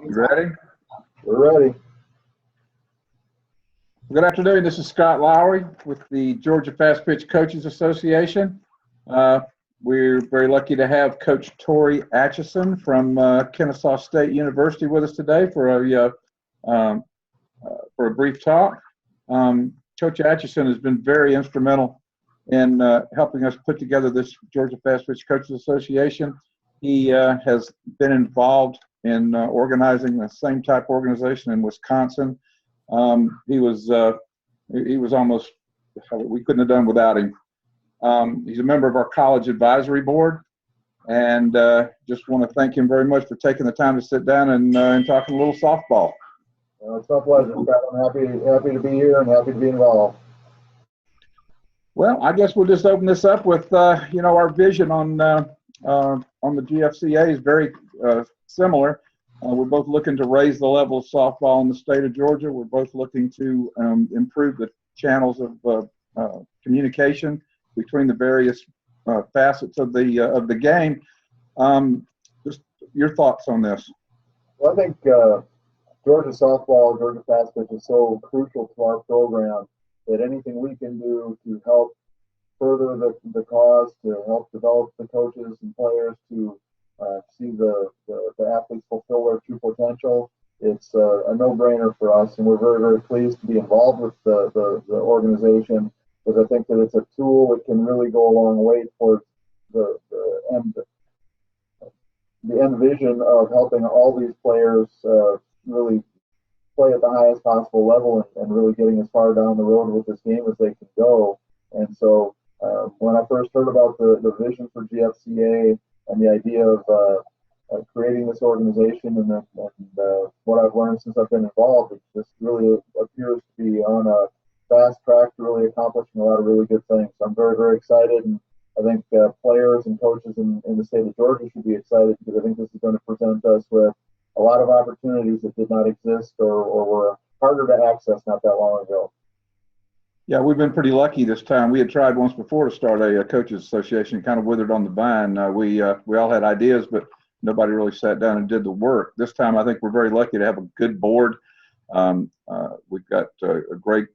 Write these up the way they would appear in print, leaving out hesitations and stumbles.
You ready? We're ready. Good afternoon. This is Scott Lowry with the Georgia Fastpitch Coaches Association. We're very lucky to have Coach Tory Acheson from Kennesaw State University with us today for a brief talk. Coach Acheson has been very instrumental in helping us put together this Georgia Fastpitch Coaches Association. He has been involved in organizing the same type organization in Wisconsin. He was almost, we couldn't have done without him. He's a member of our college advisory board, and just want to thank him very much for taking the time to sit down and talk a little softball. It's my pleasure, Scott. I'm happy to be here and happy to be involved. Well, I guess we'll just open this up with our vision on the GFCA is very similar. We're both looking to raise the level of softball in the state of Georgia. We're both looking to improve the channels of communication between the various facets of the game. Just your thoughts on this? Well, I think Georgia softball, Georgia Fastpitch is so crucial to our program that anything we can do to help further the cause, to help develop the coaches and players to see the athletes fulfill their true potential, it's a no-brainer for us, and we're very, very pleased to be involved with the organization, because I think that it's a tool that can really go a long way towards the end vision of helping all these players really play at the highest possible level and really getting as far down the road with this game as they can go. And so when I first heard about the vision for GFCA and the idea of creating this organization and what I've learned since I've been involved, it just really appears to be on a fast track to really accomplishing a lot of really good things. So I'm very, very excited, and I think players and coaches in the state of Georgia should be excited, because I think this is going to present us with a lot of opportunities that did not exist or were harder to access not that long ago. Yeah, we've been pretty lucky this time. We had tried once before to start a coaches association, kind of withered on the vine. We all had ideas, but nobody really sat down and did the work. This time, I think we're very lucky to have a good board. We've got a great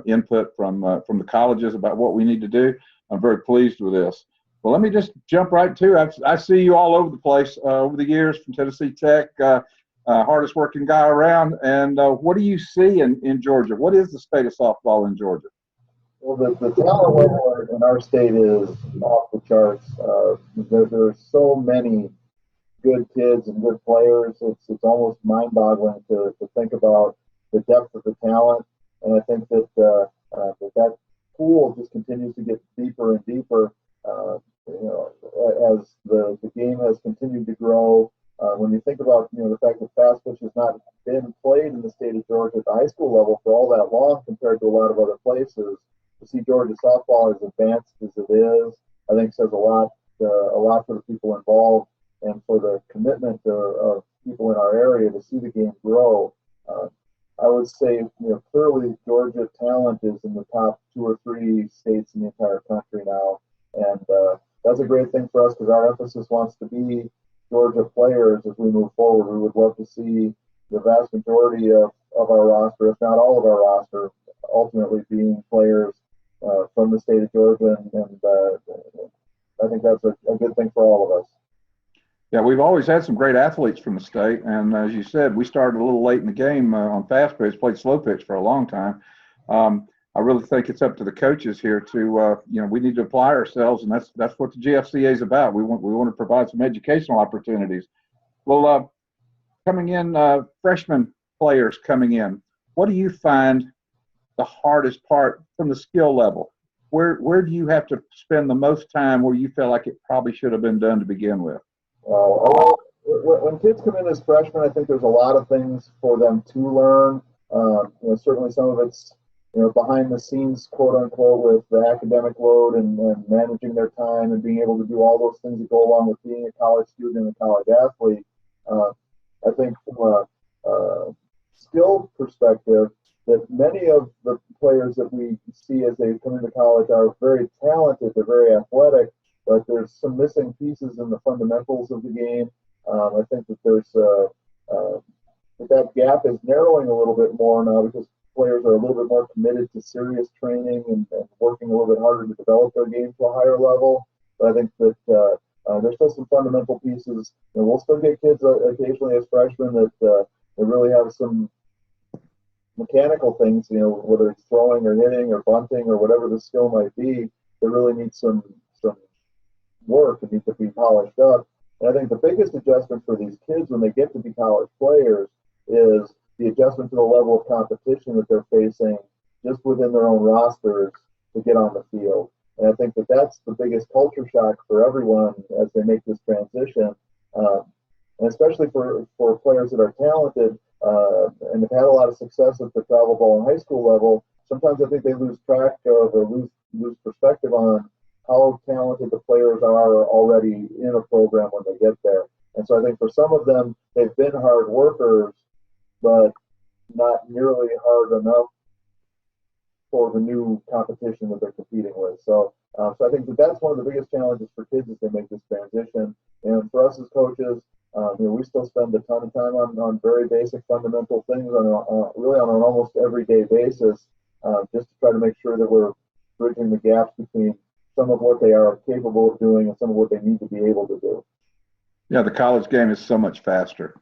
input from the colleges about what we need to do. I'm very pleased with this. Well, let me just jump right to. I see you all over the place over the years, from Tennessee Tech. Hardest working guy around. And what do you see in Georgia? What is the state of softball in Georgia? Well, the talent level in our state is off the charts. There's so many good kids and good players. It's almost mind-boggling to think about the depth of the talent. And I think that that pool just continues to get deeper and deeper as the game has continued to grow. When you think about the fact that Fastpitch has not been played in the state of Georgia at the high school level for all that long compared to a lot of other places, to see Georgia softball as advanced as it is, I think says a lot for the people involved and for the commitment of people in our area to see the game grow. I would say clearly Georgia talent is in the top 2 or 3 states in the entire country now, and that's a great thing for us, because our emphasis wants to be Georgia players as we move forward. We would love to see the vast majority of our roster, if not all of our roster, ultimately being players from the state of Georgia, and I think that's a good thing for all of us. Yeah, we've always had some great athletes from the state, and as you said, we started a little late in the game on fast pitch, played slow pitch for a long time. I really think it's up to the coaches here to, we need to apply ourselves, and that's what the GFCA is about. We want to provide some educational opportunities. Well, coming in, freshman players coming in, what do you find the hardest part from the skill level? Where do you have to spend the most time where you feel like it probably should have been done to begin with? When kids come in as freshmen, I think there's a lot of things for them to learn. Certainly some of it's behind the scenes, quote unquote, with the academic load and managing their time and being able to do all those things that go along with being a college student and a college athlete. I think from a skill perspective, that many of the players that we see as they come into college are very talented, they're very athletic, but there's some missing pieces in the fundamentals of the game. I think that there's that gap is narrowing a little bit more now because players are a little bit more committed to serious training and working a little bit harder to develop their game to a higher level. But I think that there's still some fundamental pieces. And we'll still get kids occasionally as freshmen that really have some mechanical things, whether it's throwing or hitting or bunting or whatever the skill might be, that really need some work and need to be polished up. And I think the biggest adjustment for these kids when they get to be college players is the adjustment to the level of competition that they're facing just within their own rosters to get on the field. And I think that that's the biggest culture shock for everyone as they make this transition, and especially for players that are talented and have had a lot of success at the travel ball and high school level. Sometimes I think they lose track of or lose perspective on how talented the players are already in a program when they get there. And so I think for some of them, they've been hard workers, but not nearly hard enough for the new competition that they're competing with. So I think that that's one of the biggest challenges for kids as they make this transition. And for us as coaches, we still spend a ton of time on very basic fundamental things really on an almost everyday basis, just to try to make sure that we're bridging the gaps between some of what they are capable of doing and some of what they need to be able to do. Yeah, the college game is so much faster.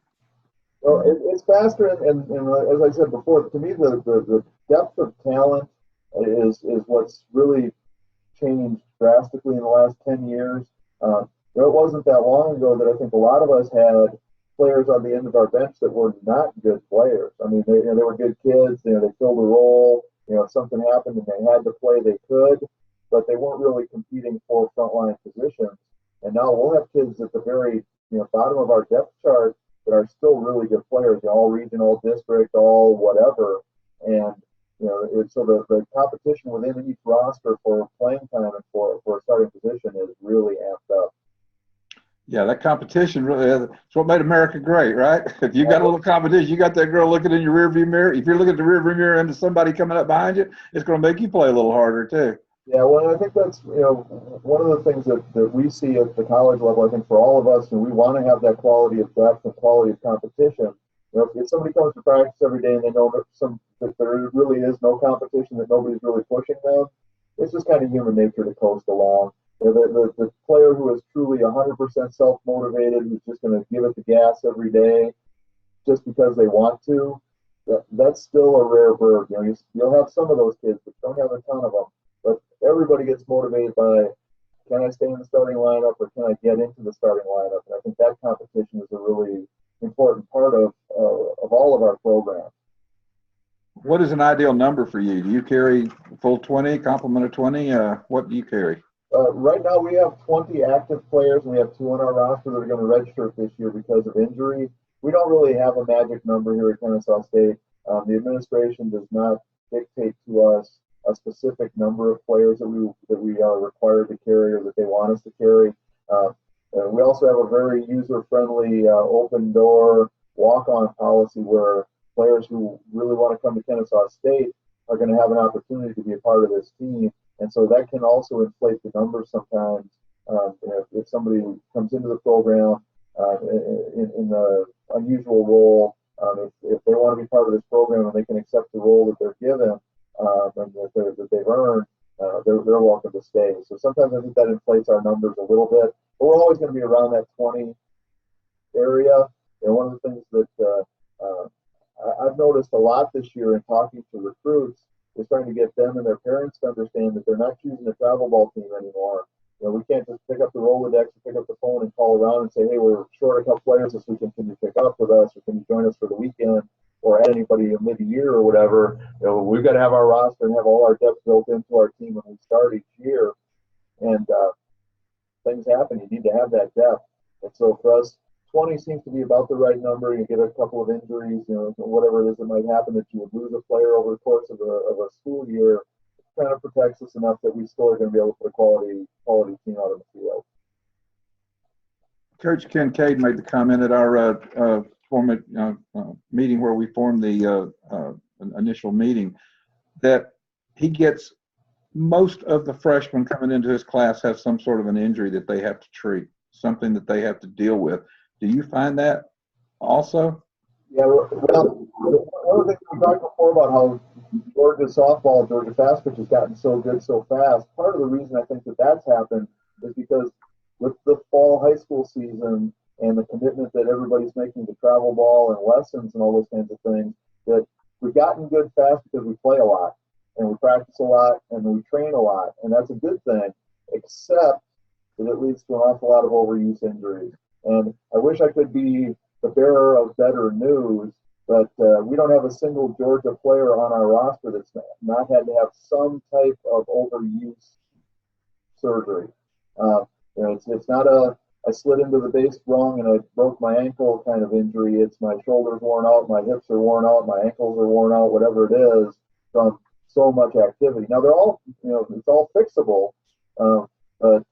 Well, it's faster, and as I said before, to me, the depth of talent is what's really changed drastically in the last 10 years. It wasn't that long ago that I think a lot of us had players on the end of our bench that were not good players. I mean, they were good kids. They filled a role. If something happened and they had to play, they could, but they weren't really competing for frontline positions. And now we'll have kids at the very bottom of our depth chart that are still really good players, all region, all district, all whatever. And so the competition within each roster for playing time and for a starting position is really amped up. Yeah, that competition really is what made America great, right? If you got a little competition, you got that girl looking in your rearview mirror. If you're looking at the rearview mirror and there's somebody coming up behind you, it's going to make you play a little harder too. Yeah, well, I think that's one of the things that we see at the college level. I think for all of us, and we want to have that quality of depth and quality of competition. If somebody comes to practice every day and they know that there really is no competition, that nobody's really pushing them, it's just kind of human nature to coast along. The player who is truly 100% self-motivated, who's just going to give it the gas every day just because they want to, that's still a rare bird. You'll have some of those kids, but don't have a ton of them. But everybody gets motivated by, can I stay in the starting lineup or can I get into the starting lineup? And I think that competition is a really important part of all of our programs. What is an ideal number for you? Do you carry full 20, complement of 20? What do you carry? Right now we have 20 active players, and we have 2 on our roster that are going to redshirt this year because of injury. We don't really have a magic number here at Kennesaw State. The administration does not dictate to us a specific number of players that we are required to carry or that they want us to carry. We also have a very user-friendly open door walk-on policy where players who really want to come to Kennesaw State are going to have an opportunity to be a part of this team. And so that can also inflate the numbers sometimes. If somebody comes into the program in the unusual role, if they want to be part of this program and they can accept the role that they're given and that they've earned, they're welcome to stay. So sometimes I think that inflates our numbers a little bit, but we're always going to be around that 20 area. One of the things that I've noticed a lot this year in talking to recruits is trying to get them and their parents to understand that they're not choosing a travel ball team anymore. We can't just pick up the Rolodex or pick up the phone and call around and say, hey, we're short a couple players this week, and can you pick up with us, or can you join us for the weekend, or add anybody mid-year or whatever. We've got to have our roster and have all our depth built into our team when we start each year. And things happen. You need to have that depth. And so for us, 20 seems to be about the right number. You get a couple of injuries, whatever it is that might happen, that you would lose a player over the course of a school year. It kind of protects us enough that we still are going to be able to put a quality team out on the field. Coach Kincaid made the comment at our meeting where we formed the initial meeting that he gets most of the freshmen coming into his class have some sort of an injury that they have to treat, something that they have to deal with. Do you find that also? Yeah, well, one of the things we talked before about how Georgia softball, Georgia Fastpitch has gotten so good so fast. Part of the reason I think that that's happened is because with the fall high school season and the commitment that everybody's making to travel ball and lessons and all those kinds of things, that we've gotten good fast because we play a lot and we practice a lot and we train a lot, and that's a good thing, except that it leads to an awful lot of overuse injuries. And I wish I could be the bearer of better news, but we don't have a single Georgia player on our roster that's not had to have some type of overuse surgery. It's not a I slid into the base wrong and I broke my ankle kind of injury. It's my shoulders worn out, my hips are worn out, my ankles are worn out, whatever it is from so much activity. Now they're all, it's all fixable, but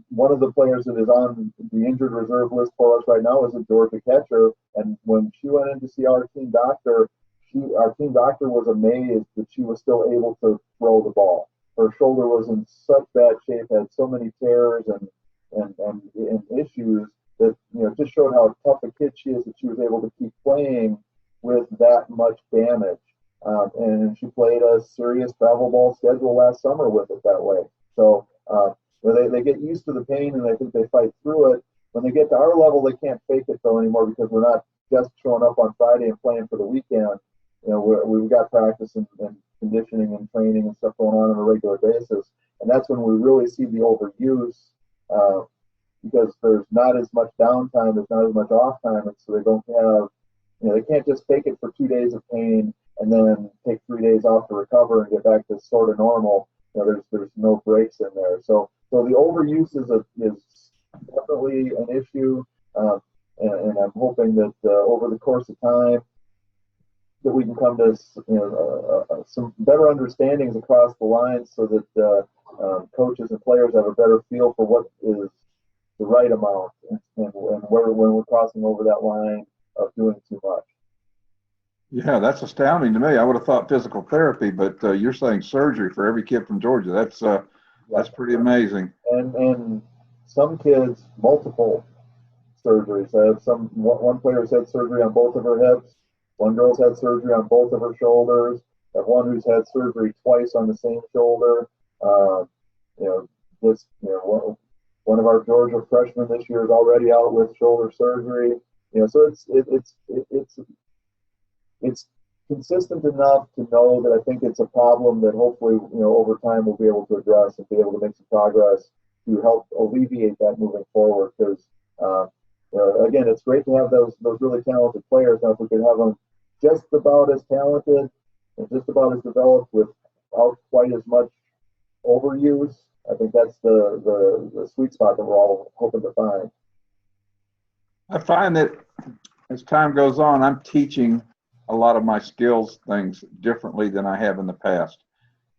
one of the players that is on the injured reserve list for us right now is a Georgia catcher. And when she went in to see our team doctor, our team doctor was amazed that she was still able to throw the ball. Her shoulder was in such bad shape, had so many tears and issues that just showed how tough a kid she is that she was able to keep playing with that much damage. And she played a serious travel ball schedule last summer with it that way. So they get used to the pain and I think they fight through it. When they get to our level, they can't fake it though anymore because we're not just showing up on Friday and playing for the weekend. We've got practice and conditioning and training and stuff going on a regular basis. And that's when we really see the overuse because there's not as much downtime, there's not as much off time, and so they don't have, they can't just fake it for 2 days of pain and then take 3 days off to recover and get back to sort of normal. There's no breaks in there. So the overuse is definitely an issue, and I'm hoping that over the course of time that we can come to some better understandings across the line, so that coaches and players have a better feel for what is the right amount and when we're crossing over that line of doing too much. Yeah, that's astounding to me. I would have thought physical therapy, but you're saying surgery for every kid from Georgia. That's pretty amazing. And some kids, multiple surgeries. I have one player's had surgery on both of her hips. One girl's had surgery on both of her shoulders. I have one who's had surgery twice on the same shoulder. One of our Georgia freshmen this year is already out with shoulder surgery. So it's consistent enough to know that I think it's a problem that hopefully, over time we'll be able to address and be able to make some progress to help alleviate that moving forward. Because again, it's great to have those really talented players. Now, if we could have them just about as talented and just about as developed without quite as much overuse, I think that's the sweet spot that we're all hoping to find. I find that as time goes on, I'm teaching a lot of my skills things differently than I have in the past.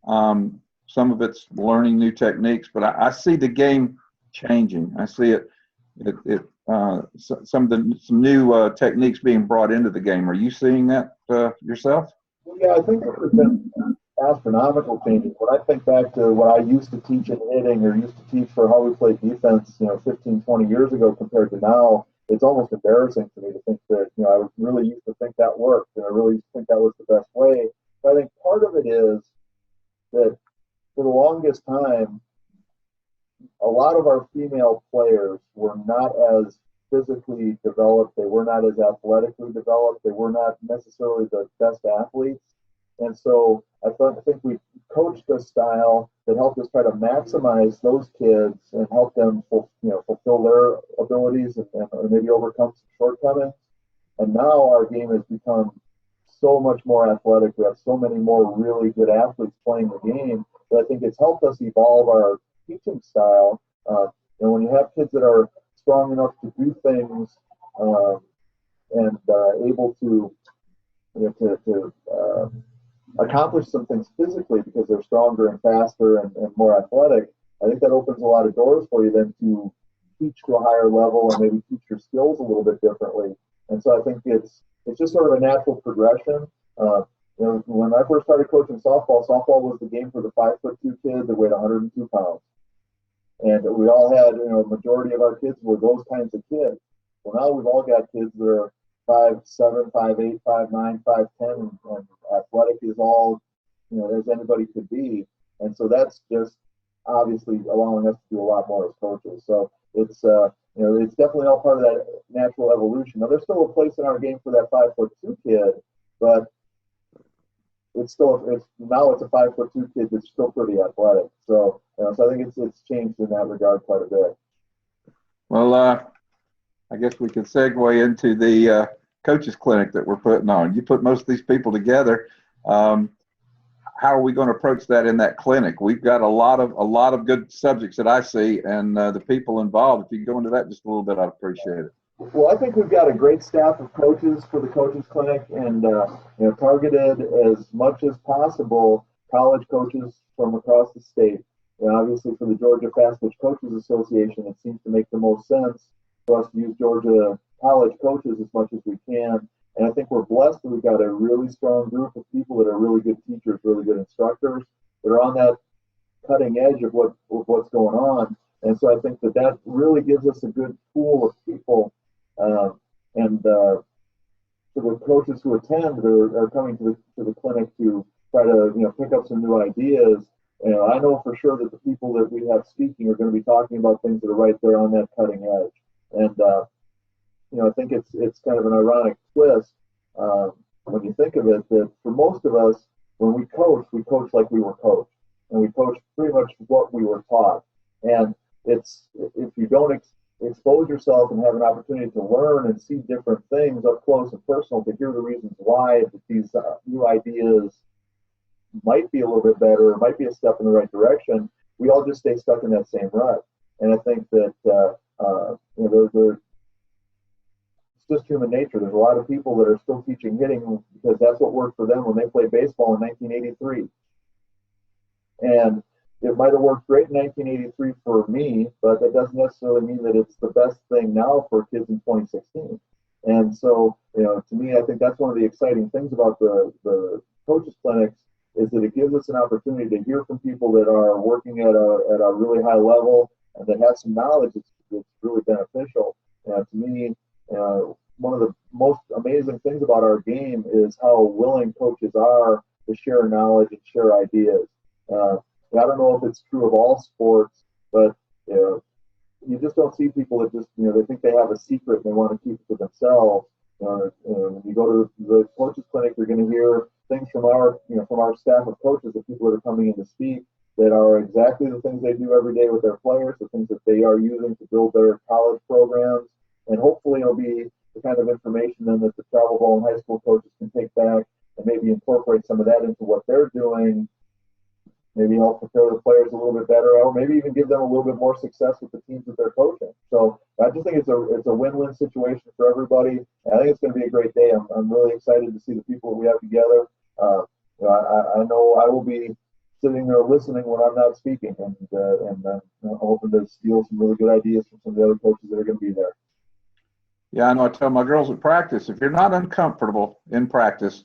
Some of it's learning new techniques, but I see the game changing. I see some new techniques being brought into the game. Are you seeing that yourself? Yeah, I think there's been astronomical changes. When I think back to what I used to teach in hitting or used to teach for how we played defense, 15, 20 years ago compared to now, it's almost embarrassing for me to think that, I really used to think that worked and I really used to think that was the best way. But I think part of it is that for the longest time, a lot of our female players were not as physically developed. They were not as athletically developed. They were not necessarily the best athletes. And so I think we coached a style that helped us try to maximize those kids and help them fulfill their abilities and maybe overcome some shortcomings. And now our game has become so much more athletic. We have so many more really good athletes playing the game that I think it's helped us evolve our teaching style. And when you have kids that are strong enough to do things and able to accomplish some things physically because they're stronger and faster and more athletic, I think that opens a lot of doors for you then to teach to a higher level and maybe teach your skills a little bit differently. And so I think it's just sort of a natural progression. When I first started coaching softball was the game for the 5'2" kid that weighed 102 pounds. And we all had, a majority of our kids were those kinds of kids. Well, now we've all got kids that are 5'7", 5'8", 5'9", 5'10", and athletic is all, as anybody could be. And so that's just obviously allowing us to do a lot more as coaches. So it's it's definitely all part of that natural evolution. Now there's still a place in our game for that 5'2" kid, but it's a 5'2" kid that's still pretty athletic. So so I think it's changed in that regard quite a bit. Well, I guess we could segue into the coaches clinic that we're putting on. You put most of these people together. How are we going to approach that in that clinic? We've got a lot of good subjects that I see, and the people involved. If you go into that just a little bit, I'd appreciate it. Well, I think we've got a great staff of coaches for the coaches clinic, and targeted as much as possible college coaches from across the state. And obviously, for the Georgia Fastpitch Coaches Association, it seems to make the most sense for us to use Georgia college coaches as much as we can. And I think we're blessed that we've got a really strong group of people that are really good teachers, really good instructors, that are on that cutting edge of what's going on. And so I think that really gives us a good pool of people. For the coaches who attend, are coming to the clinic to try to pick up some new ideas. I know for sure that the people that we have speaking are going to be talking about things that are right there on that cutting edge. And I think it's kind of an ironic twist when you think of it, that for most of us, when we coach like we were coached, and we coach pretty much what we were taught. And it's, if you don't expose yourself and have an opportunity to learn and see different things up close and personal, to hear the reasons why these new ideas might be a little bit better, or might be a step in the right direction, we all just stay stuck in that same rut. And I think that it's just human nature. There's a lot of people that are still teaching hitting because that's what worked for them when they played baseball in 1983. And it might have worked great in 1983 for me, but that doesn't necessarily mean that it's the best thing now for kids in 2016. And so, to me, I think that's one of the exciting things about the coaches clinics, is that it gives us an opportunity to hear from people that are working at a really high level and that have some knowledge that's really beneficial. To me, one of the most amazing things about our game is how willing coaches are to share knowledge and share ideas. I don't know if it's true of all sports, but you just don't see people that just, they think they have a secret and they want to keep it to themselves. When you go to the coaches clinic, you're going to hear things from our staff of coaches, the people that are coming in to speak, that are exactly the things they do every day with their players, the things that they are using to build their college programs. And hopefully it'll be the kind of information then that the travel ball and high school coaches can take back and maybe incorporate some of that into what they're doing, maybe help prepare the players a little bit better, or maybe even give them a little bit more success with the teams that they're coaching. So I just think it's a win-win situation for everybody. And I think it's going to be a great day. I'm really excited to see the people that we have together. I know I will be sitting there listening when I'm not speaking, and hoping to steal some really good ideas from some of the other coaches that are going to be there. Yeah, I know. I tell my girls at practice, if you're not uncomfortable in practice,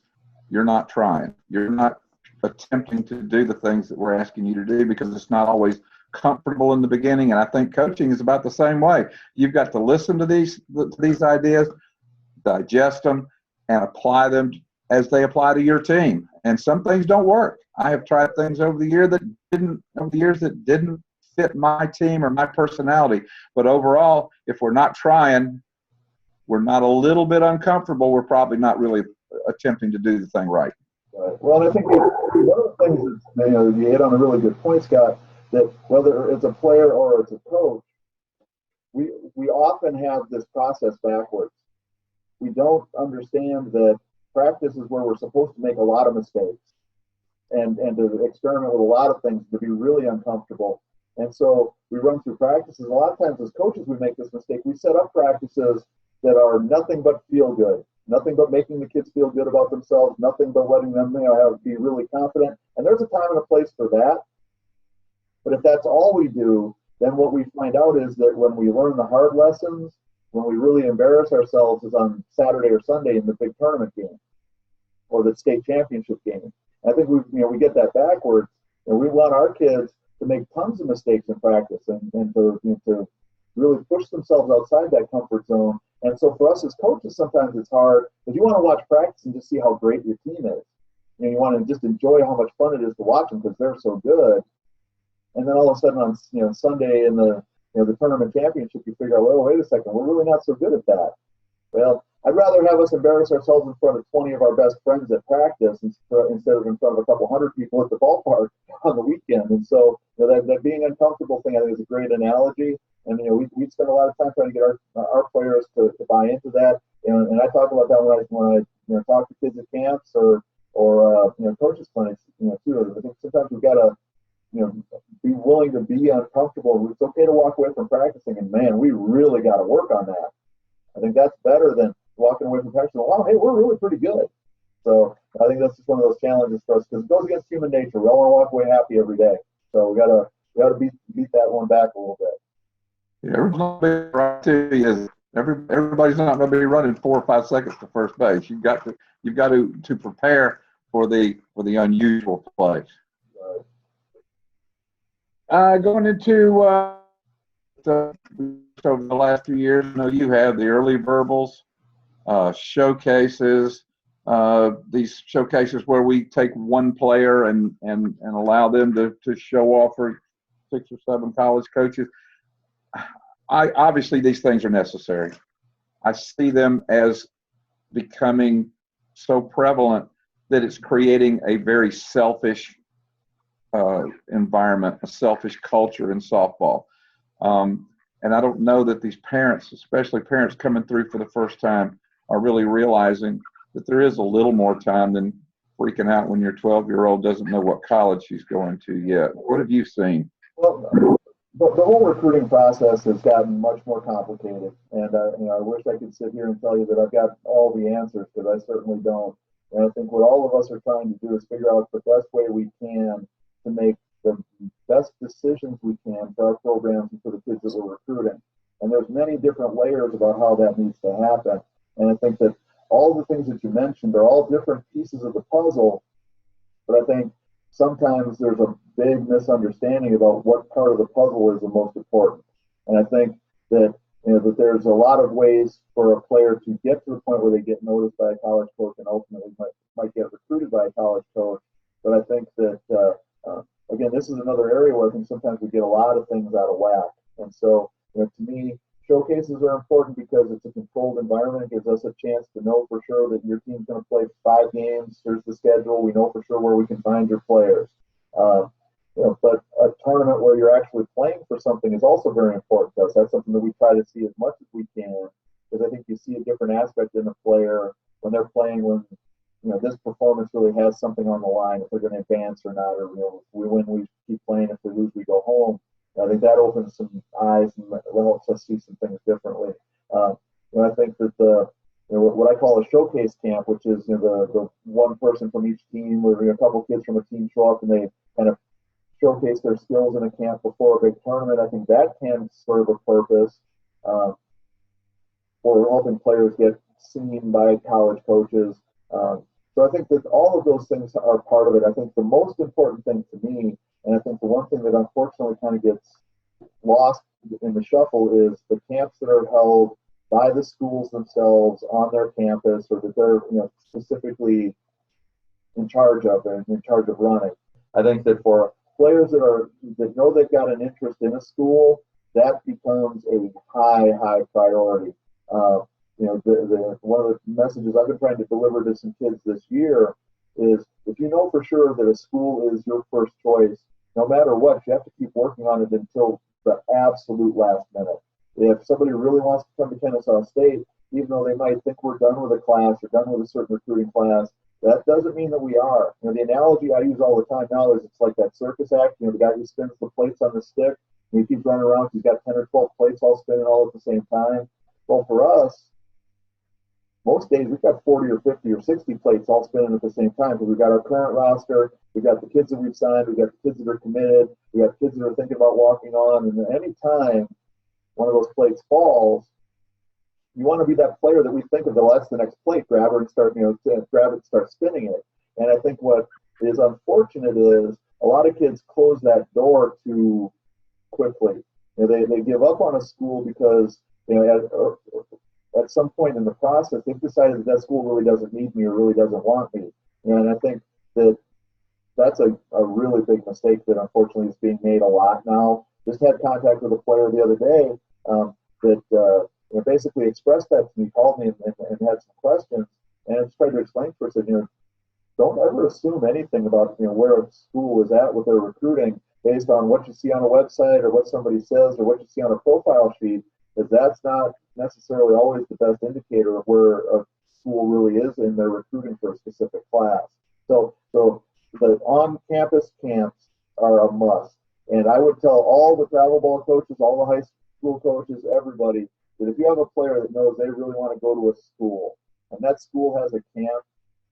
you're not trying. You're not attempting to do the things that we're asking you to do, because it's not always comfortable in the beginning. And I think coaching is about the same way. You've got to listen to these ideas, digest them, and apply them as they apply to your team. And some things don't work. I have tried things over the years that didn't fit my team or my personality. But overall, if we're not trying, we're not a little bit uncomfortable, we're probably not really attempting to do the thing right. Right. Well, I think one of the things that you hit on a really good point, Scott, that whether it's a player or it's a coach, we often have this process backwards. We don't understand that practice is where we're supposed to make a lot of mistakes and to experiment with a lot of things, to be really uncomfortable. And so we run through practices. A lot of times as coaches, we make this mistake. We set up practices that are nothing but feel good, nothing but making the kids feel good about themselves, nothing but letting them be really confident. And there's a time and a place for that. But if that's all we do, then what we find out is that when we learn the hard lessons, when we really embarrass ourselves, is on Saturday or Sunday in the big tournament game or the state championship game. And I think we get that backwards, and we want our kids to make tons of mistakes in practice and to really push themselves outside that comfort zone And so for us as coaches, sometimes it's hard because you want to watch practice and just see how great your team is. You want to just enjoy how much fun it is to watch them because they're so good. And then all of a sudden on Sunday in the tournament championship, you figure out, well, wait a second, we're really not so good at that. Well, I'd rather have us embarrass ourselves in front of 20 of our best friends at practice instead of in front of a couple hundred people at the ballpark on the weekend. And so that being uncomfortable thing, I think, is a great analogy. And we spend a lot of time trying to get our players to buy into that. And I talk about that when I talk to kids at camps or coaches clinics too. I think sometimes we've got to be willing to be uncomfortable. It's okay to walk away from practicing, and man, we really got to work on that. I think that's better than walking away from practicing. Wow, hey, we're really pretty good. So I think that's just one of those challenges for us because it goes against human nature. We all want to walk away happy every day. So we gotta beat that one back a little bit. Yeah, everybody's not going to be running 4 or 5 seconds to first base. You've got to prepare for the unusual plays. Going into over the last few years, you have the early verbals, showcases, these showcases where we take one player and allow them to show off for 6 or 7 college coaches. Obviously these things are necessary. I see them as becoming so prevalent that it's creating a very selfish environment, a selfish culture in softball. And I don't know that these parents, especially parents coming through for the first time, are really realizing that there is a little more time than freaking out when your 12-year-old doesn't know what college she's going to yet. What have you seen? Well, the whole recruiting process has gotten much more complicated, and I wish I could sit here and tell you that I've got all the answers, because I certainly don't. And I think what all of us are trying to do is figure out the best way we can to make the best decisions we can for our programs and for the kids that we're recruiting. And there's many different layers about how that needs to happen. And I think that all the things that you mentioned are all different pieces of the puzzle, but I think sometimes there's a big misunderstanding about what part of the puzzle is the most important. And I think that that there's a lot of ways for a player to get to the point where they get noticed by a college coach and ultimately might get recruited by a college coach. But I think that again, this is another area where I think sometimes we get a lot of things out of whack. And so to me, showcases are important because it's a controlled environment. It gives us a chance to know for sure that your team's going to play 5 games. Here's the schedule. We know for sure where we can find your players. But a tournament where you're actually playing for something is also very important to us. That's something that we try to see as much as we can, because I think you see a different aspect in a player when they're playing, when this performance really has something on the line, if they're going to advance or not, or if we win, we keep playing. If we lose, we go home. I think that opens some eyes and helps us see some things differently. I think that what I call a showcase camp, which is the one person from each team, where a couple kids from a team show up and they kind of showcase their skills in a camp before a big tournament. I think that can serve a purpose for helping players get seen by college coaches. So I think that all of those things are part of it. I think the most important thing to me, and I think the one thing that unfortunately kind of gets lost in the shuffle, is the camps that are held by the schools themselves on their campus, or that they're specifically in charge of and in charge of running. I think that for players that know they've got an interest in a school, that becomes a high priority. One of the messages I've been trying to deliver to some kids this year is, if you know for sure that a school is your first choice, no matter what, you have to keep working on it until the absolute last minute. If somebody really wants to come to Kennesaw State, even though they might think we're done with a class or done with a certain recruiting class, that doesn't mean that we are. The analogy I use all the time now is it's like that circus act. The guy who spins the plates on the stick, and he keeps running around. He's got 10 or 12 plates all spinning all at the same time. Well, for us, most days we've got 40 or 50 or 60 plates all spinning at the same time, because we've got our current roster, we've got the kids that we've signed, we've got the kids that are committed, we've got kids that are thinking about walking on, and any time one of those plates falls, you want to be that player that we think of, that's the next plate, grab her and start, grab it and start spinning it. And I think what is unfortunate is a lot of kids close that door too quickly. They give up on a school because at some point in the process, they've decided that that school really doesn't need me or really doesn't want me. And I think that that's a really big mistake that unfortunately is being made a lot now. Just had contact with a player the other day that basically expressed that to me, called me and had some questions, and I just tried to explain to her, said, don't ever assume anything about where a school is at with their recruiting based on what you see on a website or what somebody says or what you see on a profile sheet, because that's not necessarily always the best indicator of where a school really is in their recruiting for a specific class. So the on-campus camps are a must. And I would tell all the travel ball coaches, all the high school coaches, everybody, that if you have a player that knows they really want to go to a school and that school has a camp,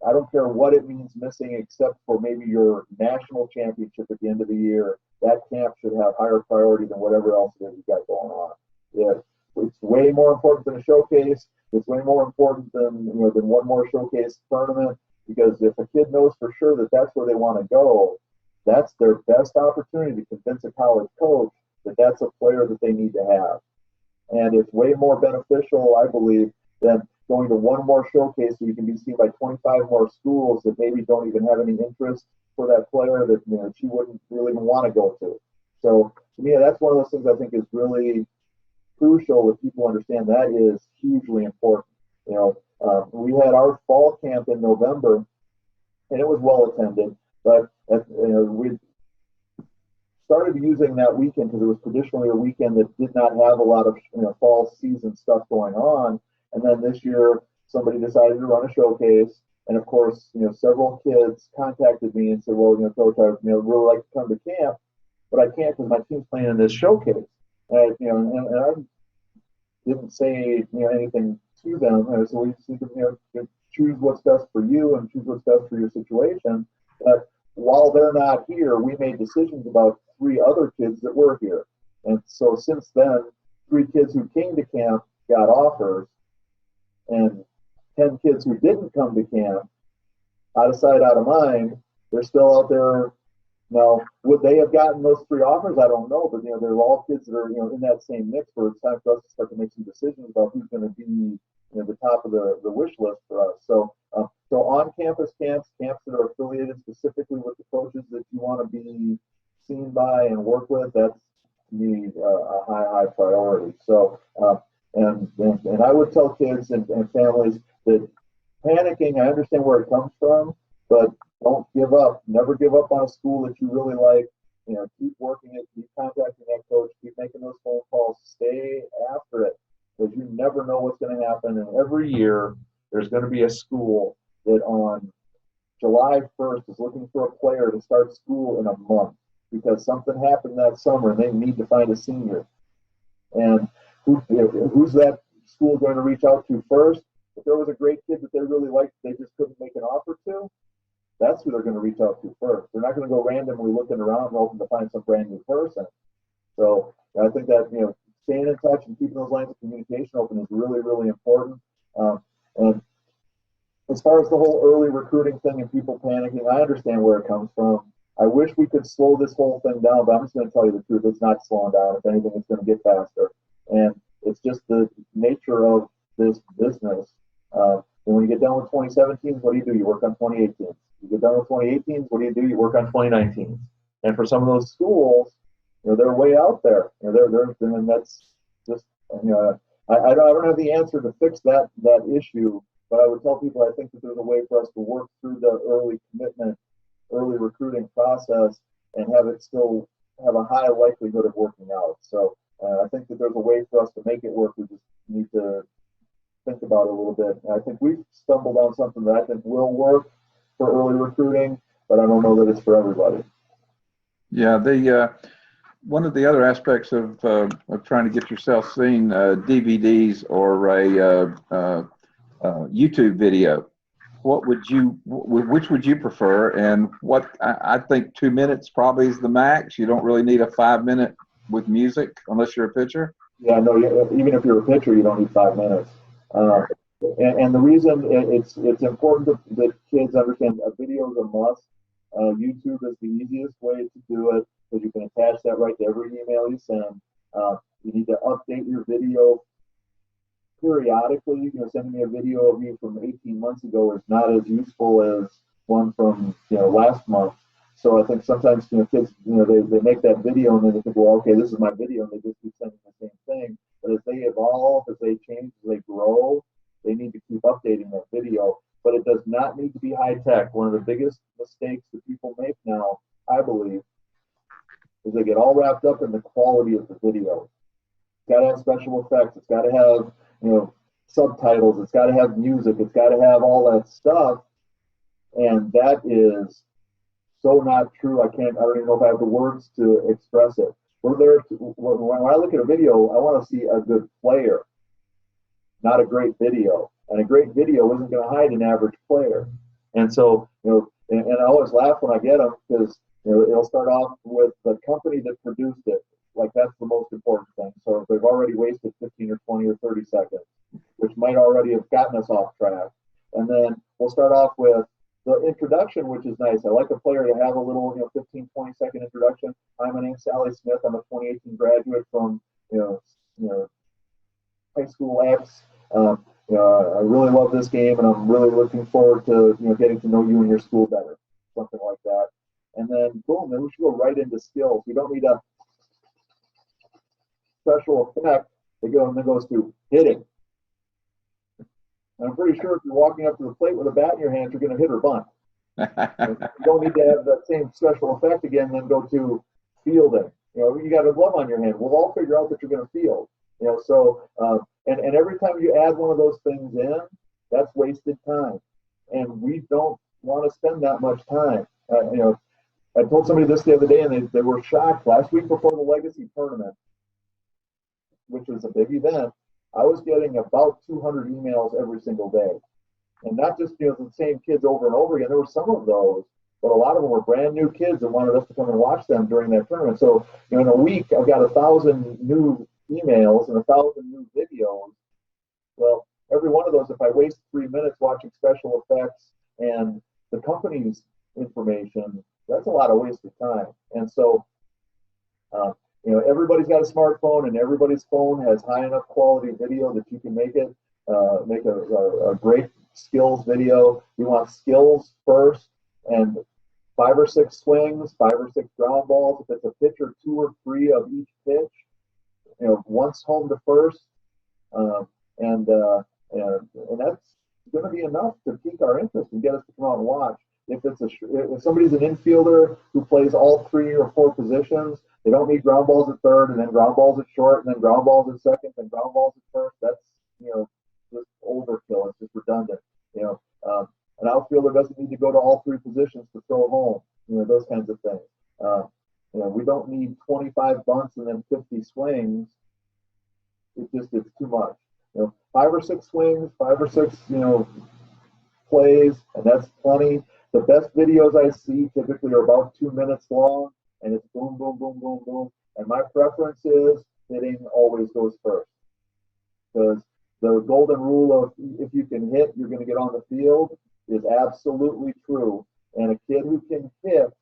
I don't care what it means missing except for maybe your national championship at the end of the year, that camp should have higher priority than whatever else it is you've got going on. Yeah, it's way more important than a showcase. It's way more important than one more showcase tournament, because if a kid knows for sure that that's where they want to go, that's their best opportunity to convince a college coach that that's a player that they need to have. And it's way more beneficial, I believe, than going to one more showcase so you can be seen by 25 more schools that maybe don't even have any interest for that player that she wouldn't really even want to go to. So to me, that's one of those things I think is really crucial that people understand. That is hugely important. We had our fall camp in November, and it was well attended, but we started using that weekend because it was traditionally a weekend that did not have a lot of fall season stuff going on. And then this year, somebody decided to run a showcase, and of course, several kids contacted me and said, "Well, Coach, I really like to come to camp, but I can't because my team's playing in this showcase." And I didn't say anything to them. So we just need to choose what's best for you and choose what's best for your situation. But while they're not here, we made decisions about 3 other kids that were here. And so since then, 3 kids who came to camp got offers, and 10 kids who didn't come to camp, out of sight, out of mind, they're still out there. Now, would they have gotten those 3 offers? I don't know, but they're all kids that are in that same mix where it's time for us to start to make some decisions about who's going to be the top of the wish list for us. So on-campus camps that are affiliated specifically with the coaches that you want to be seen by and work with, that's to me a high priority. So and I would tell kids and families that panicking, I understand where it comes from, but don't give up. Never give up on a school that you really like. Keep working it, keep contacting that coach, keep making those phone calls, stay after it, because you never know what's going to happen. And every year, there's going to be a school that on July 1st is looking for a player to start school in a month because something happened that summer and they need to find a senior. And who's that school going to reach out to first? If there was a great kid that they really liked, they just couldn't make an offer to, that's who they're going to reach out to first. They're not going to go randomly looking around and hoping to find some brand new person. So I think that staying in touch and keeping those lines of communication open is really, really important. And as far as the whole early recruiting thing and people panicking, I understand where it comes from. I wish we could slow this whole thing down, but I'm just going to tell you the truth. It's not slowing down. If anything, it's going to get faster. And it's just the nature of this business. And when you get done with 2017s, what do? You work on 2018s. You get done with 2018s, what do? You work on 2019s. And for some of those schools, they're way out there. And that's just, I don't have the answer to fix that issue, but I would tell people I think that there's a way for us to work through the early commitment, early recruiting process and have it still have a high likelihood of working out. So I think that there's a way for us to make it work. We just need to think about it a little bit. And I think we've stumbled on something that I think will work for early recruiting, but I don't know that it's for everybody. Yeah, one of the other aspects of trying to get yourself seen, DVDs or a YouTube video. Which would you prefer? And I think 2 minutes probably is the max. You don't really need a 5 minute with music unless you're a pitcher. Yeah, no. Even if you're a pitcher, you don't need 5 minutes. And the reason it's important that kids understand a video is a must. YouTube is the easiest way to do it because you can attach that right to every email you send. You need to update your video periodically, sending me a video of you from 18 months ago is not as useful as one from, last month. So I think sometimes, kids, they make that video and then they think, well, okay, this is my video, and they just keep sending the same thing. But as they evolve, as they change, as they grow, they need to keep updating that video. But it does not need to be high tech. One of the biggest mistakes that people make now, I believe, is they get all wrapped up in the quality of the video. It's got to have special effects. It's got to have, subtitles. It's got to have music. It's got to have all that stuff. And that is so not true. I don't even know if I have the words to express it. We're there when I look at a video, I want to see a good player, not a great video. And a great video isn't going to hide an average player. And so, and I always laugh when I get them because, it'll start off with the company that produced it. Like, that's the most important thing. So if they've already wasted 15 or 20 or 30 seconds, which might already have gotten us off track. And then we'll start off with the introduction, which is nice. I like a player to have a little, 15, 20-second introduction. Hi, my name's Sally Smith. I'm a 2018 graduate from, high school X. I really love this game, and I'm really looking forward to, getting to know you and your school better, something like that. And then, boom, then we should go right into skills. We don't need a special effect. It then goes to hitting. And I'm pretty sure if you're walking up to the plate with a bat in your hand, you're going to hit or bunt. You don't need to have that same special effect again, then go to fielding. You got a glove on your hand. We'll all figure out that you're going to field. And every time you add one of those things in, that's wasted time. And we don't want to spend that much time. I told somebody this the other day, and they were shocked. Last week before the Legacy tournament, which was a big event, I was getting about 200 emails every single day. And not just the same kids over and over again. There were some of those, but a lot of them were brand new kids that wanted us to come and watch them during that tournament. So, in a week, I've got 1,000 new emails and 1,000 new videos. Well, every one of those, if I waste 3 minutes watching special effects and the company's information, that's a lot of wasted time. And so, everybody's got a smartphone, and everybody's phone has high enough quality video that you can make a great skills video. We want skills first, and 5 or 6 swings, 5 or 6 ground balls. If it's a pitch or 2 or 3 of each pitch, once home to first, and that's going to be enough to pique our interest and get us to come out and watch. If somebody's an infielder who plays all 3 or 4 positions, they don't need ground balls at third, and then ground balls at short, and then ground balls at second, and ground balls at first. That's just overkill. It's just redundant. An outfielder doesn't need to go to all 3 positions to throw home. Those kinds of things. We don't need 25 bunts and then 50 swings. It's too much. 5 or 6 swings, 5 or 6 plays, and that's plenty. The best videos I see typically are about 2 minutes long, and it's boom, boom, boom, boom, boom. And my preference is hitting always goes first, because the golden rule of if you can hit, you're going to get on the field is absolutely true. And a kid who can hit,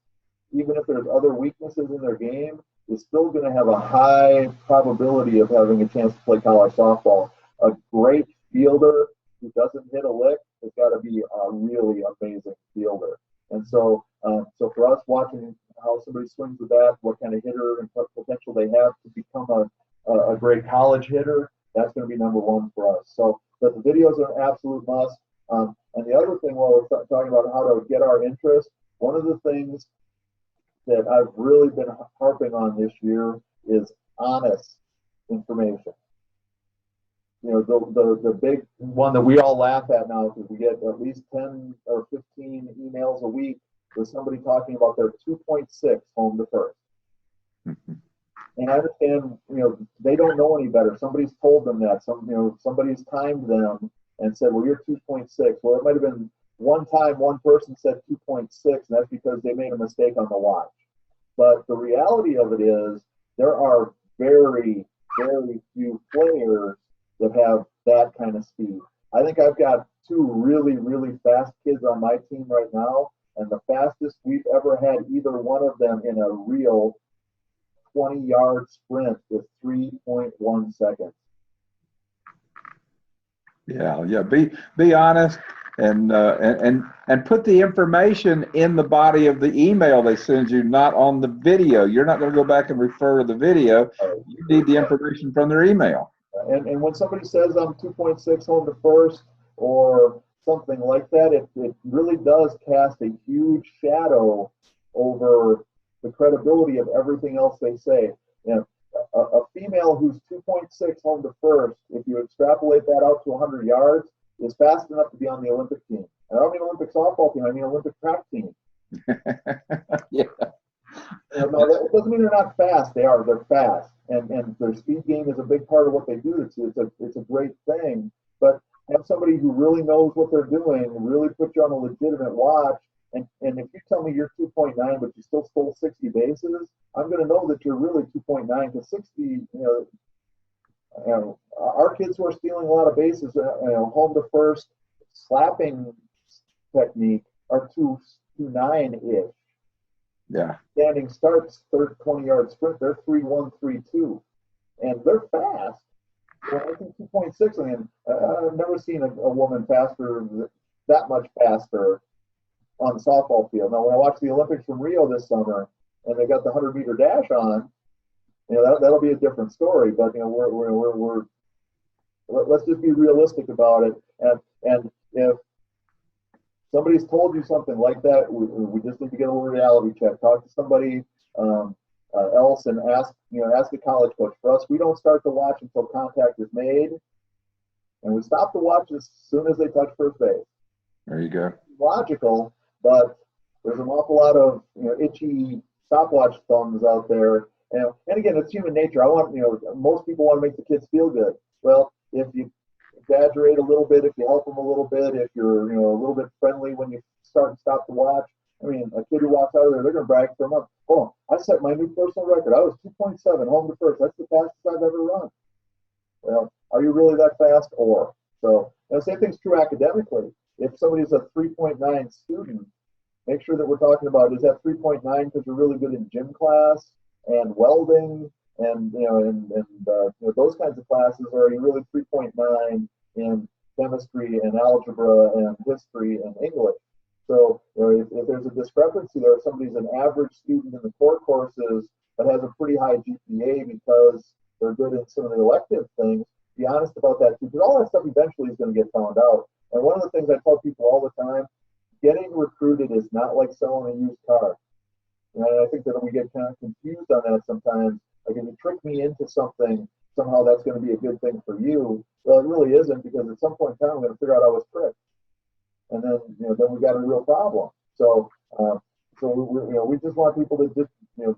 even if there's other weaknesses in their game, is still going to have a high probability of having a chance to play college softball. A great fielder who doesn't hit a lick has got to be a really amazing fielder. And so for us, watching how somebody swings the bat, what kind of hitter and what potential they have to become a great college hitter, that's going to be number one for us. So, but the videos are an absolute must. And the other thing, while we're talking about how to get our interest, one of the things that I've really been harping on this year is honest information. The big one that we all laugh at now, because we get at least 10 or 15 emails a week with somebody talking about their 2.6 home to first. And I understand, they don't know any better. Somebody's told them that. Somebody's timed them and said, well, you're 2.6. Well, it might have been one time one person said 2.6, and that's because they made a mistake on the watch. But the reality of it is there are very, very few players that have that kind of speed. I think I've got 2 really, really fast kids on my team right now, and the fastest we've ever had either one of them in a real 20-yard sprint is 3.1 seconds. Yeah, yeah. Be honest and put the information in the body of the email they send you, not on the video. You're not going to go back and refer to the video. You need the information from their email. And when somebody says I'm 2.6 home to first or something like that, it really does cast a huge shadow over the credibility of everything else they say. You know, a female who's 2.6 home to first, if you extrapolate that out to 100 yards, is fast enough to be on the Olympic team. And I don't mean Olympic softball team, I mean Olympic track team. Yeah. No, it doesn't mean they're not fast. They're fast, and their speed game is a big part of what they do. It's a great thing. But have somebody who really knows what they're doing, really put you on a legitimate watch. And if you tell me you're 2.9, but you still stole 60 bases, I'm going to know that you're really 2.9 because 60. Our kids who are stealing a lot of bases, home to first, slapping technique are 2.9-ish. Yeah. Standing starts, third 20-yard sprint, they're 3.1, 3.2, and they're fast. Well, I think 2.6. I mean, I've never seen a woman faster, that much faster on the softball field. Now, when I watch the Olympics from Rio this summer, and they got the 100-meter dash on, that'll be a different story. But let's just be realistic about it. And if somebody's told you something like that, we just need to get a little reality check. Talk to somebody else and ask the college coach. For us, we don't start to watch until contact is made, and we stop to watch as soon as they touch first base. There you go. Logical, but there's an awful lot of itchy stopwatch thumbs out there. And again, it's human nature. Most people want to make the kids feel good. Well, if you exaggerate a little bit, if you help them a little bit, if you're a little bit friendly when you start and stop to watch. I mean, a kid who walks out of there, they're going to brag for a month. Oh, I set my new personal record. I was 2.7 home to first. That's the fastest I've ever run. Well, are you really that fast? So the same thing's true academically. If somebody's a 3.9 student, make sure that we're talking about, is that 3.9 because you're really good in gym class and welding and those kinds of classes, or are you really 3.9 in chemistry and algebra and history and English? So if there's a discrepancy there, if somebody's an average student in the core courses but has a pretty high GPA because they're good in some of the elective things, be honest about that too, because all that stuff eventually is going to get found out. And one of the things I tell people all the time, getting recruited is not like selling a used car. And I think that we get kind of confused on that sometimes. Like, if you trick me into something, somehow that's going to be a good thing for you. Well, it really isn't, because at some point in time, I'm going to figure out I was tricked. And then, then we got a real problem. So we just want people to just,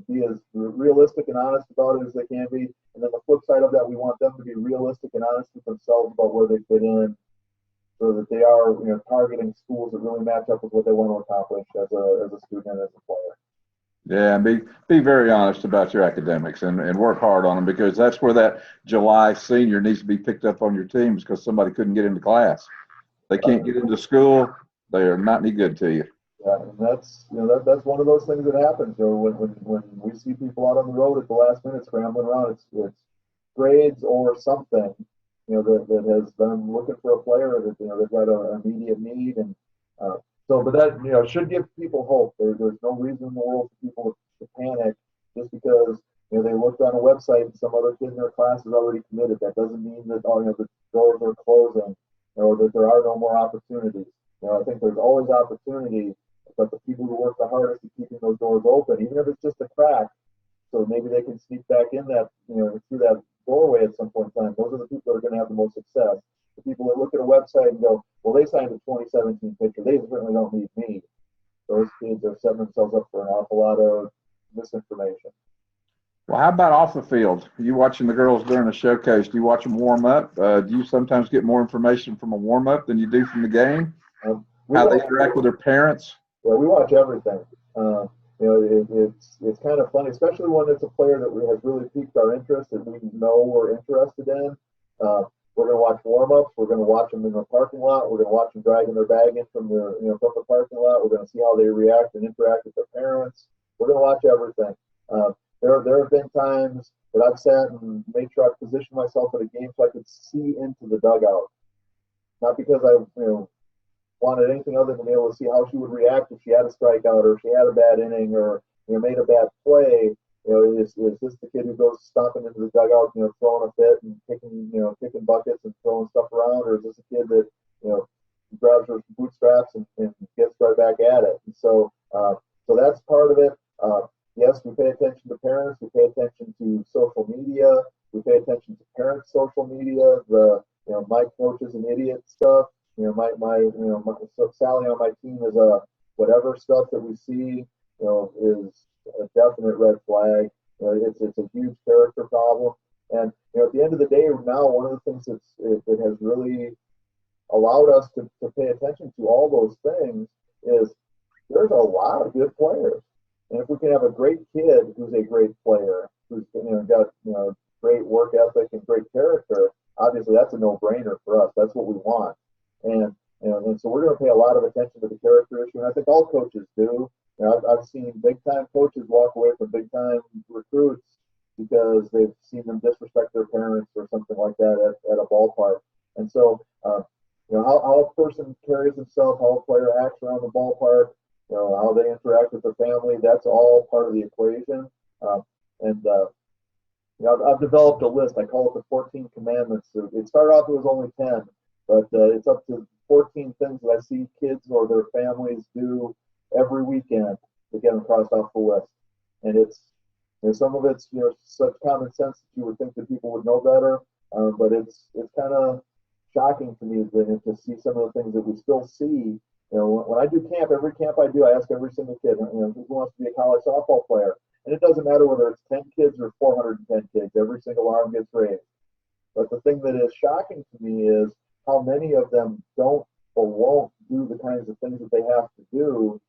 be as realistic and honest about it as they can be. And then the flip side of that, we want them to be realistic and honest with themselves about where they fit in, so that they are, targeting schools that really match up with what they want to accomplish as a student and as a player. Yeah, and be very honest about your academics and work hard on them, because that's where that July senior needs to be picked up on your teams, because somebody couldn't get into class. They can't get into school. They are not any good to you. Yeah, and that's that's one of those things that happens. When we see people out on the road at the last minute scrambling around, it's grades or something, that has them looking for a player that they've got an immediate need, and but that should give people hope. There's no reason in the world for people to panic just because they looked on a website and some other kid in their class is already committed. That doesn't mean that the doors are closing or that there are no more opportunities. I think there's always opportunity, but the people who work the hardest at keeping those doors open, even if it's just a crack, so maybe they can sneak back in that through that doorway at some point in time. Those are the people that are going to have the most success. The people that look at a website and go, well, they signed a 2017 pitcher, they certainly don't need me. Those kids are setting themselves up for an awful lot of misinformation. Well, how about off the field? Are you watching the girls during the showcase? Do you watch them warm up? Do you sometimes get more information from a warm up than you do from the game? How they interact with their parents? Yeah, we watch everything. It's kind of funny, especially when it's a player that has really piqued our interest and we know we're interested in. We're going to watch warm-ups. We're going to watch them in the parking lot. We're going to watch them dragging their bag in from the parking lot. We're going to see how they react and interact with their parents. We're going to watch everything. There have been times that I've sat and made sure I positioned myself at a game so I could see into the dugout. not because I wanted anything other than to be able to see how she would react if she had a strikeout or if she had a bad inning or made a bad play. Is this the kid who goes stomping into the dugout, throwing a fit and kicking buckets and throwing stuff around, or is this a kid that grabs her bootstraps and gets right back at it? And so that's part of it. Yes, we pay attention to parents. We pay attention to social media. We pay attention to parents' social media. The my coach is an idiot stuff. So Sally on my team is a whatever stuff that we see is a definite red flag. It's a huge character problem. And at the end of the day, now one of the things that has really allowed us to pay attention to all those things is there's a lot of good players. And if we can have a great kid who's a great player, who's got great work ethic and great character, obviously that's a no-brainer for us. That's what we want. And so we're going to pay a lot of attention to the character issue, and I think all coaches do. I've seen big-time coaches walk away from big-time recruits because they've seen them disrespect their parents or something like that at a ballpark. And so, how a person carries himself, how a player acts around the ballpark, how they interact with their family, that's all part of the equation. I've developed a list. I call it the 14 Commandments. It started off, it was only 10, but it's up to 14 things that I see kids or their families do every weekend to get them crossed off the list. And it's some of it's such common sense that you would think that people would know better, but it's kind of shocking to me to see some of the things that we still see. When I do camp, every camp I do, I ask every single kid, who wants to be a college softball player, and it doesn't matter whether it's 10 kids or 410 kids. Every single arm gets raised. But the thing that is shocking to me is how many of them don't or won't do the kinds of things that they have to do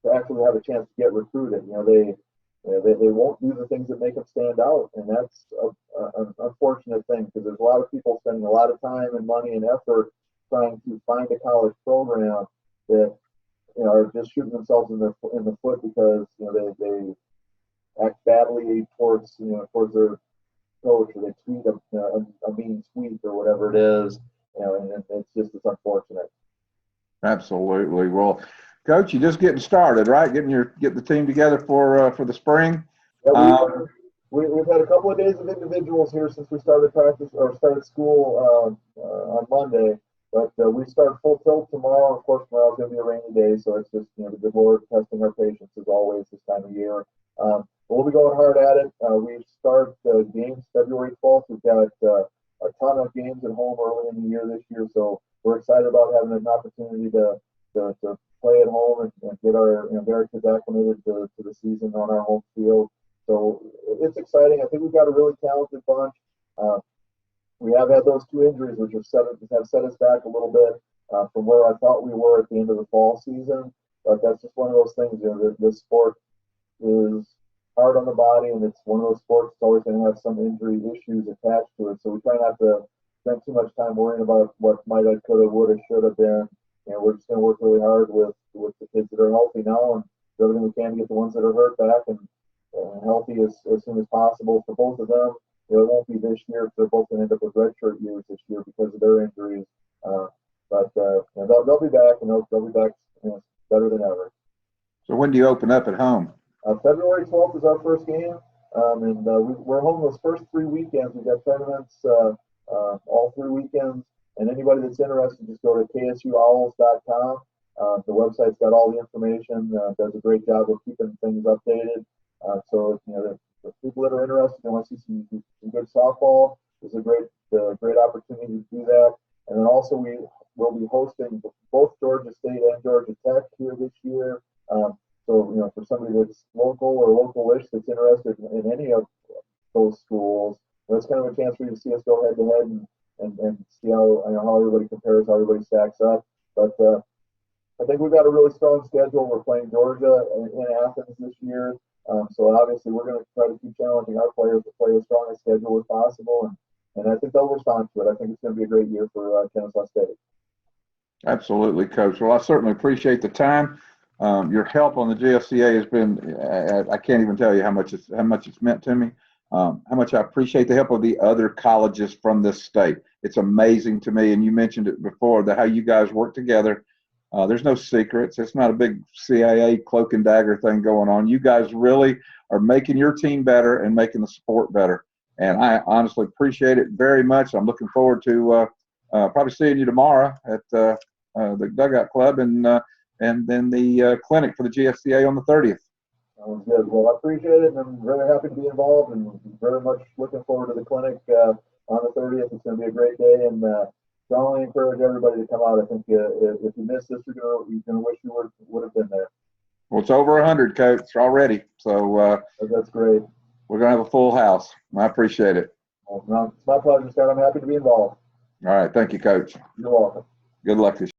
to actually have a chance to get recruited. They won't do the things that make them stand out, and that's an unfortunate thing because there's a lot of people spending a lot of time and money and effort trying to find a college program that are just shooting themselves in the foot because they act badly towards their coach, or they tweet a mean tweet or whatever it is, and it's unfortunate. Absolutely. Well, Coach, you're just getting started, right? Getting the team together for the spring. Yeah, we've had a couple of days of individuals here since we started practice or started school on Monday, but we start full tilt tomorrow. Of course, tomorrow's going to be a rainy day, so it's just the good Lord testing our patience as always this time of year. But we'll be going hard at it. We start games February 12th. We've got a ton of games at home early in the year this year, so we're excited about having an opportunity to play at home and get our kids acclimated to the season on our home field. So it's exciting. I think we've got a really talented bunch. We have had those two injuries, which have set us back a little bit from where I thought we were at the end of the fall season. But that's just one of those things. This sport is hard on the body, and it's one of those sports that's always going to have some injury issues attached to it. So we try not to spend too much time worrying about what might have, could have, would have, should have been. We're just going to work really hard with the kids that are healthy now and do everything we can to get the ones that are hurt back and healthy as soon as possible for both of them. It won't be this year. They're both going to end up with redshirt years this year because of their injuries. But they'll be back, and they'll be back better than ever. So when do you open up at home? February 12th is our first game, and we're home those first 3 weekends. We've got tournaments all 3 weekends, and anybody that's interested, just go to KSUowls.com. The website's got all the information, does a great job of keeping things updated. So the people that are interested and want to see some good softball, this is a great opportunity to do that. And then also we will be hosting both Georgia State and Georgia Tech here this year. So for somebody that's local or local-ish that's interested in any of those schools, it's kind of a chance for you to see us go head to head and see how everybody compares, how everybody stacks up. But I think we've got a really strong schedule. We're playing Georgia in Athens this year. So obviously we're going to try to keep challenging our players to play as strong a schedule as possible. And I think they'll respond to it. I think it's going to be a great year for Kennesaw State. Absolutely, Coach. Well, I certainly appreciate the time. Your help on the GFCA has been, I can't even tell you how much it's meant to me. how much I appreciate the help of the other colleges from this state. It's amazing to me, and you mentioned it before, that how you guys work together. There's no secrets. It's not a big CIA cloak and dagger thing going on. You guys really are making your team better and making the sport better. And I honestly appreciate it very much. I'm looking forward to probably seeing you tomorrow at the Dugout Club and then the clinic for the GFCA on the 30th. Sounds good. Well, I appreciate it, and I'm very happy to be involved, and very much looking forward to the clinic on the 30th. It's going to be a great day, and strongly encourage everybody to come out. I think if you miss this, you're gonna wish you would have been there. Well, it's over 100, Coach, already. So that's great. We're going to have a full house. I appreciate it. Well, it's my pleasure, Scott. I'm happy to be involved. All right. Thank you, Coach. You're welcome. Good luck this year.